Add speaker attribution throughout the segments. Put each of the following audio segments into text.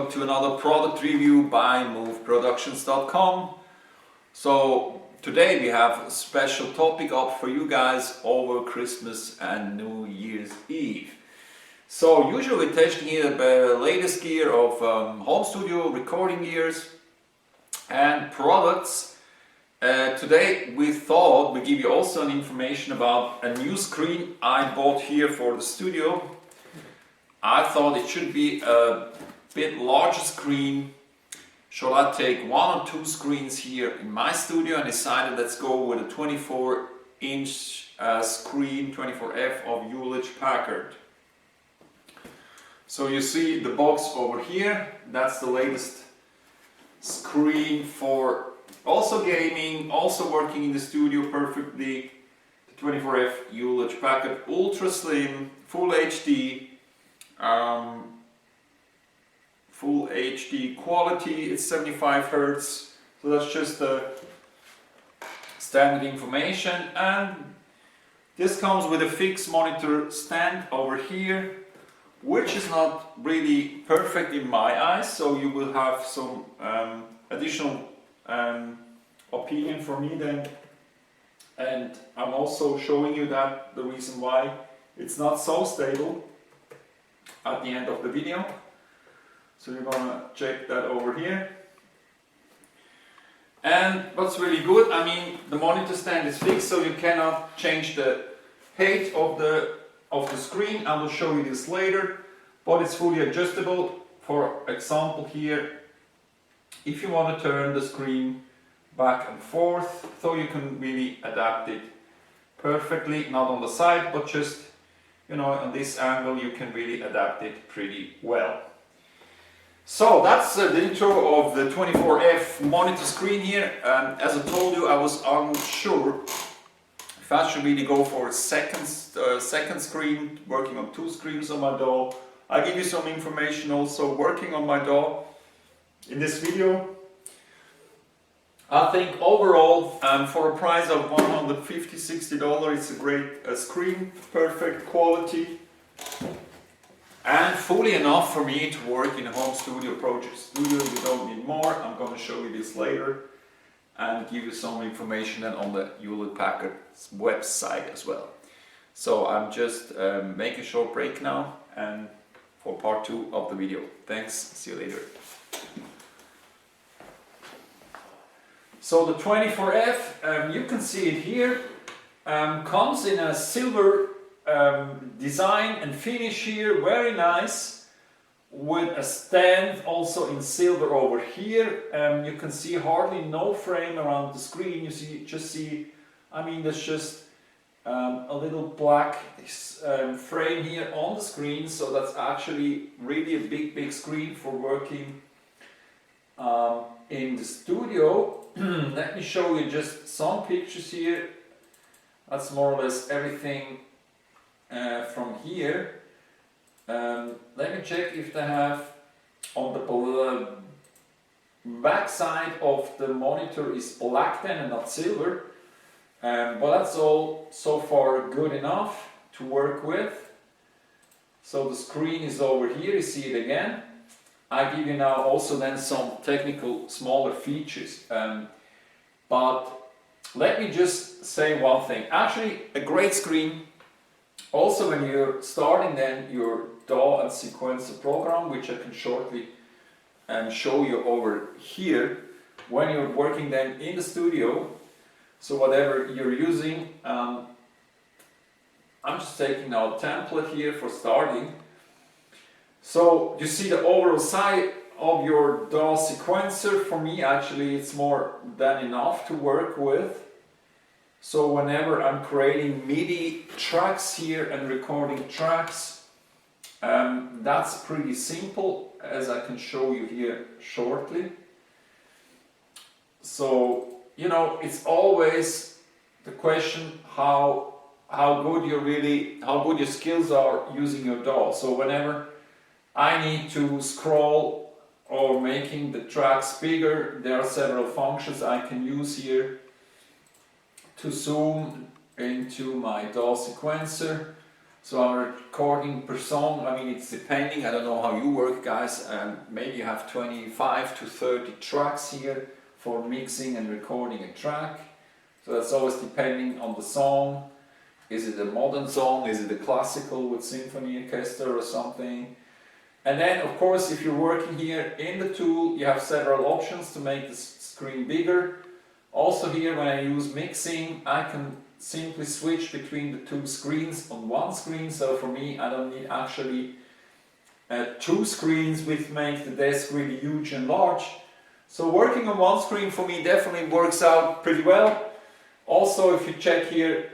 Speaker 1: welcome to another product review by moveproductions.com. So today we have a special topic up for you guys over Christmas and New Year's Eve. So usually we're testing here the latest gear of Homestudio recording gears and products. Today we thought we'd give you also an information about a new screen I bought here for the studio. I thought it should be a bit larger screen. Should I take one or two screens here in my studio, and decided let's go with a 24-inch screen, 24F of Hewlett-Packard. So you see the box over here, that's the latest screen for also gaming, also working in the studio perfectly. The 24F Hewlett-Packard Ultra Slim, Full HD. Full HD quality, it's 75 Hz, so that's just the standard information. And this comes with a fixed monitor stand over here, which is not really perfect in my eyes, so you will have some additional opinion from me then. And I'm also showing you that the reason why it's not so stable at the end of the video. So you're gonna check that over here. And what's really good, I mean, the monitor stand is fixed, so you cannot change the height of the screen. I will show you this later, but it's fully adjustable. For example here, if you want to turn the screen back and forth, so you can really adapt it perfectly, not on the side, but just, you know, on this angle you can really adapt it pretty well. So that's the intro of the 24F monitor screen here. As I told you, I was unsure if I should really go for a second screen, working on two screens on my DAW. I give you some information also working on my DAW in this video. I think overall, for a price of $150–$60, it's a great screen, perfect quality, and fully enough for me to work in a home studio project. Studio, you don't need more. I'm going to show you this later and give you some information then on the Hewlett-Packard website as well. So I'm just making a short break now and for part 2 of the video. Thanks, see you later. So the 24F, you can see it here, comes in a silver design and finish here, very nice, with a stand also in silver over here. You can see hardly no frame around the screen. You just see, I mean, there's just a little black frame here on the screen, so that's actually really a big screen for working in the studio. Let me show you just some pictures here. That's more or less everything from here. Let me check if they have on the back side of the monitor is black then and not silver, but that's all so far good enough to work with. So the screen is over here, you see it again. I give you now also then some technical smaller features, but let me just say one thing. Actually, a great screen. Also, when you're starting then your DAW and sequencer program, which I can shortly show you over here, when you're working then in the studio, so whatever you're using, I'm just taking now a template here for starting. So you see the overall size of your DAW sequencer. For me, actually, it's more than enough to work with. So whenever I'm creating MIDI tracks here and recording tracks, that's pretty simple, as I can show you here shortly. So, you know, it's always the question how good your skills are using your DAW. So whenever I need to scroll or making the tracks bigger, there are several functions I can use here to zoom into my DAW sequencer. So I'm recording per song. I mean, it's depending. I don't know how you work, guys. Maybe you have 25 to 30 tracks here for mixing and recording a track. So that's always depending on the song. Is it a modern song? Is it a classical with symphony orchestra or something? And then, of course, if you're working here in the tool, you have several options to make the screen bigger. Also here, when I use mixing, I can simply switch between the two screens on one screen. So for me, I don't need actually two screens, which make the desk really huge and large. So working on one screen for me definitely works out pretty well. Also, if you check here,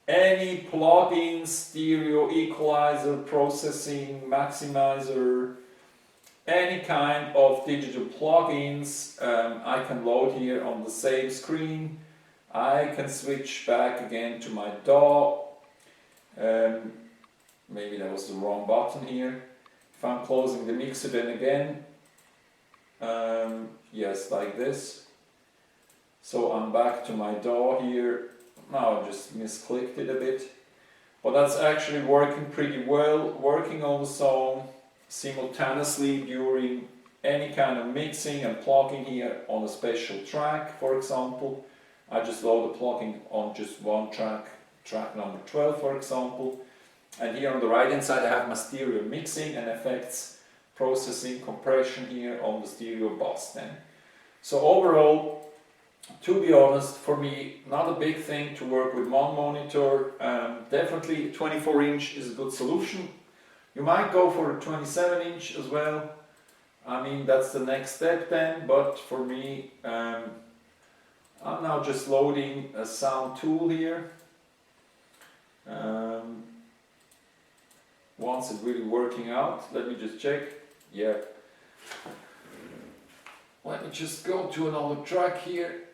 Speaker 1: any plugins, stereo, equalizer, processing, maximizer, any kind of digital plugins, I can load here on the same screen. I can switch back again to my DAW. Maybe that was the wrong button here. If I'm closing the mixer, then again, yes, like this. So I'm back to my DAW here. Now I just misclicked it a bit. But that's actually working pretty well, working on the song simultaneously during any kind of mixing and plugging here on a special track, for example. I just load the plugin on just one track, track number 12 for example. And here on the right hand side I have my stereo mixing and effects, processing, compression here on the stereo bus then. So overall, to be honest, for me, not a big thing to work with one monitor. Definitely 24-inch is a good solution. You might go for a 27-inch as well. I mean, that's the next step then, but for me, I'm now just loading a sound tool here. Once it's really working out, let me just check. Yeah. Let me just go to another track here.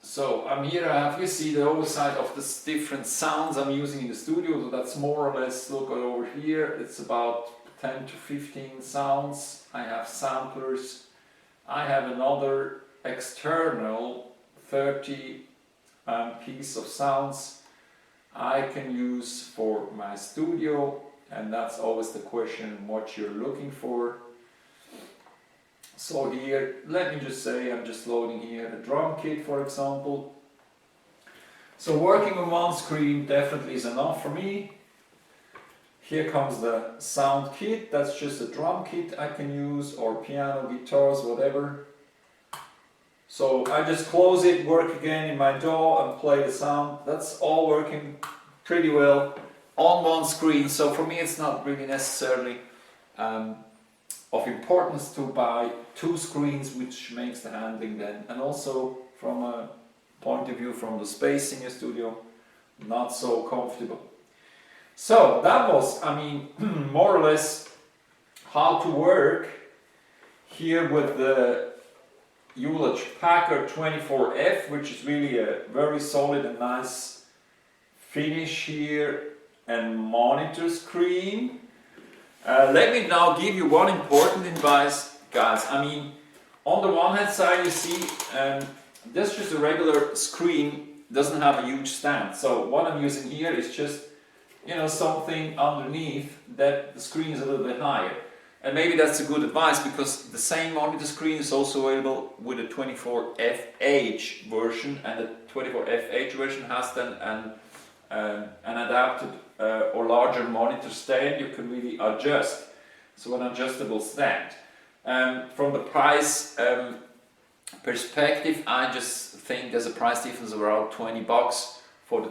Speaker 1: So I'm here, you see the oversight of the different sounds I'm using in the studio. So that's more or less, look over here, it's about 10 to 15 sounds. I have samplers. I have another external 30 piece of sounds I can use for my studio, and that's always the question what you're looking for. So here, let me just say I'm just loading here a drum kit, for example. So working on one screen definitely is enough for me. Here comes the sound kit, that's just a drum kit I can use, or piano, guitars, whatever. So I just close it, work again in my DAW and play the sound. That's all working pretty well on one screen. So for me it's not really necessarily of importance to buy two screens, which makes the handling then, and also from a point of view from the space in your studio, not so comfortable. So that was, I mean, more or less how to work here with the Hewlett-Packard 24F, which is really a very solid and nice finish here and monitor screen. Let me now give you one important advice, guys. I mean, on the one hand side you see this just a regular screen, doesn't have a huge stand. So what I'm using here is just, you know, something underneath that the screen is a little bit higher. And maybe that's a good advice, because the same monitor screen is also available with a 24FH version, and the 24FH version has then an adapted or larger monitor stand you can really adjust. So an adjustable stand. From the price perspective, I just think there's a price difference of around $20 for the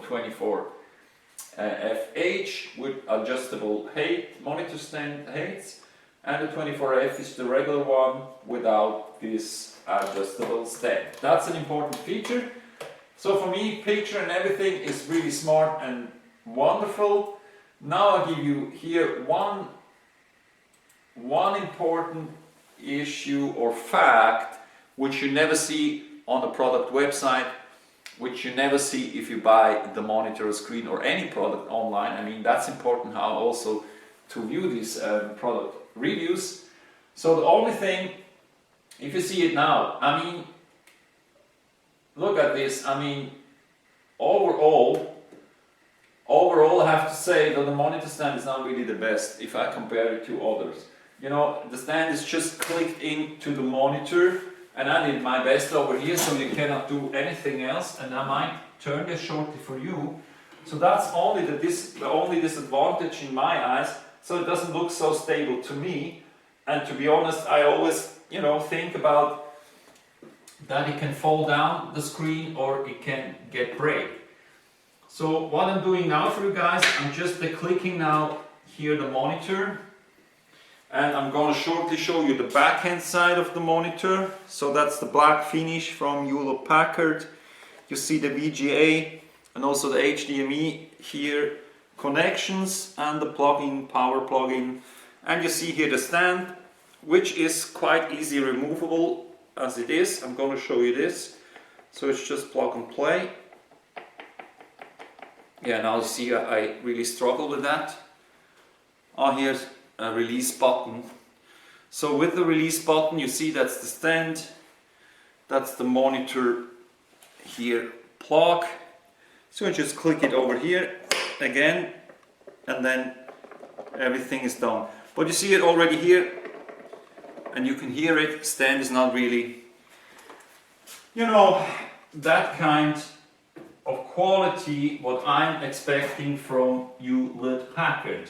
Speaker 1: 24FH with adjustable height, monitor stand heights. And the 24F is the regular one without this adjustable stand. That's an important feature. So for me, picture and everything is really smart and wonderful. Now I'll give you here one important issue or fact which you never see on the product website, which you never see if you buy the monitor or screen or any product online. I mean, that's important how also to view these product reviews. So the only thing, if you see it now, I mean, look at this. I mean, overall overall I have to say that the monitor stand is not really the best if I compare it to others. You know, the stand is just clicked into the monitor, and I did my best over here, so you cannot do anything else, and I might turn this shortly for you. So that's only the only disadvantage in my eyes, so it doesn't look so stable to me. And to be honest, I always, you know, think about that it can fall down the screen or it can get break. So what I'm doing now for you guys, I'm just clicking now here the monitor, and I'm going to shortly show you the backhand side of the monitor. So that's the black finish from Hewlett-Packard. You see the VGA and also the HDMI here, connections and the plug-in, power plug-in. And you see here the stand, which is quite easy removable as it is. I'm going to show you this. So it's just plug and play. Yeah, now you see I really struggle with that. Oh, here's a release button. So with the release button, you see that's the stand, that's the monitor here plug. So you just click it over here again, and then everything is done. But you see it already here, and you can hear it. Stand is not really, you know, that kind of quality what I'm expecting from Hewlett-Packard.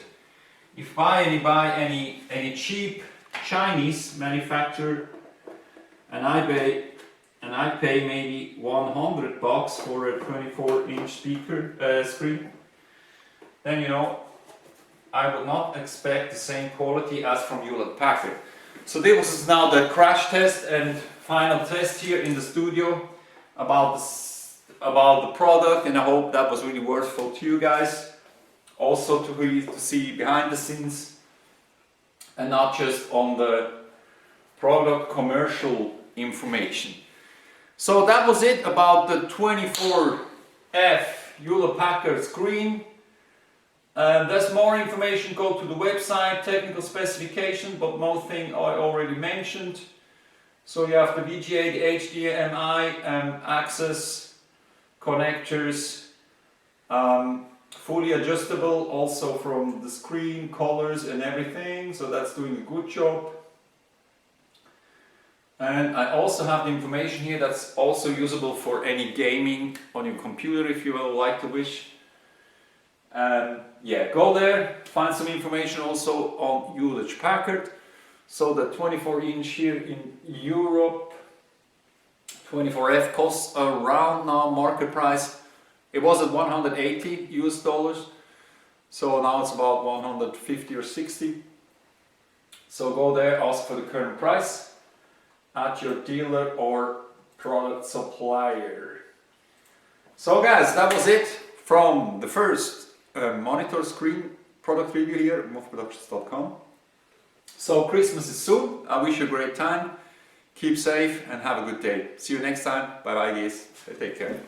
Speaker 1: If I buy any cheap Chinese manufacturer, and I pay maybe $100 for a 24-inch speaker screen, then you know I would not expect the same quality as from Hewlett-Packard. So this is now the crash test and final test here in the studio about the product, and I hope that was really worthwhile to you guys. Also to see behind the scenes and not just on the product commercial information. So that was it about the 24F Hewlett-Packard screen. There's more information, go to the website, technical specification, but most thing I already mentioned. So you have the VGA, the HDMI, access, connectors, fully adjustable also from the screen, colors and everything, so that's doing a good job. And I also have the information here that's also usable for any gaming on your computer if you would like to wish. Yeah, go there, find some information also on Hewlett-Packard. So the 24-inch here in Europe, 24F costs around now market price. It was at 180 US dollars, so now it's about 150 or 60. So go there, ask for the current price at your dealer or product supplier. So guys, that was it from the first monitor screen product review here at moveproductions.com. So Christmas is soon. I wish you a great time. Keep safe and have a good day. See you next time. Bye bye guys. Take care.